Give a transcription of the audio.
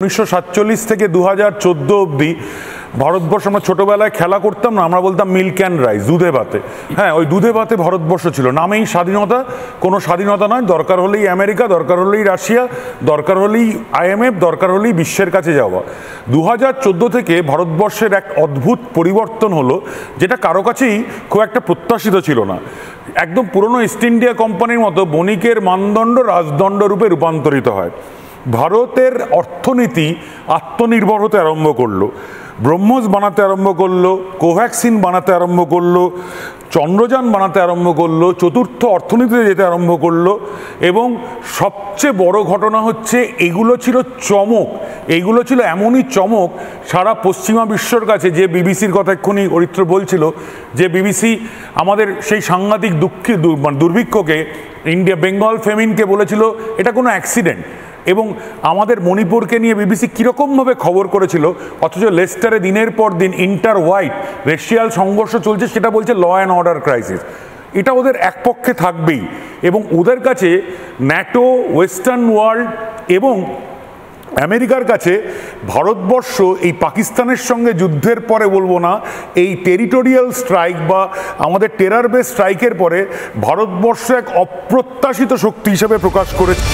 1947 থেকে 2014 অবধি ভারতবর্ষ আমরা ছোটবেলায় খেলা করতাম না, আমরা বলতাম মিল্ক অ্যান্ড রাইস, দুধে ভাতে। হ্যাঁ, ওই দুধে ভাতে ভারতবর্ষ ছিল, নামেই স্বাধীনতা। কোনো স্বাধীনতা নয়, দরকার হলেই আমেরিকা, দরকার হলেই রাশিয়া, দরকার হলেই IMF, দরকার হলেই বিশ্বের কাছে যাওয়া। 2014 থেকে ভারতবর্ষের এক অদ্ভুত পরিবর্তন হলো, যেটা কারো কাছেই খুব একটা প্রত্যাশিত ছিল না। একদম পুরনো ইস্ট ইন্ডিয়া কোম্পানির মতো বণিকের মানদণ্ড রাজদণ্ড রূপে রূপান্তরিত হয়। ভারতের অর্থনীতি আত্মনির্ভর হতে আরম্ভ করলো, ব্রহ্মোস বানাতে আরম্ভ করলো, কোভ্যাক্সিন বানাতে আরম্ভ করলো, চন্দ্রযান বানাতে আরম্ভ করলো, চতুর্থ অর্থনীতিতে যেতে আরম্ভ করলো। এবং সবচেয়ে বড় ঘটনা হচ্ছে, এগুলো ছিল চমক, এইগুলো ছিল এমনই চমক সারা পশ্চিমা বিশ্বর কাছে। যে বিবিসির কথা এক্ষুনি অরিত্র বলছিল, যে বিবিসি আমাদের সেই সাংঘাতিক দুর্ভিক্ষকে, ইন্ডিয়া বেঙ্গল ফেমিনকে বলেছিল এটা কোনো অ্যাক্সিডেন্ট। এবং আমাদের মণিপুরকে নিয়ে বিবিসি কীরকমভাবে খবর করেছিল, অথচ লেস্টারে দিনের পর দিন ইন্টার হোয়াইট রেশিয়াল সংঘর্ষ চলছে, সেটা বলছে ল অ্যান্ড অর্ডার ক্রাইসিস। এটা ওদের এক পক্ষে থাকবেই। এবং ওদের কাছে ন্যাটো, ওয়েস্টার্ন ওয়ার্ল্ড এবং আমেরিকার কাছে ভারতবর্ষ এই পাকিস্তানের সঙ্গে যুদ্ধের পরে, বলবো না, এই টেরিটোরিয়াল স্ট্রাইক বা আমাদের টেরার বেস স্ট্রাইকের পরে ভারতবর্ষ এক অপ্রত্যাশিত শক্তি হিসেবে প্রকাশ করেছে।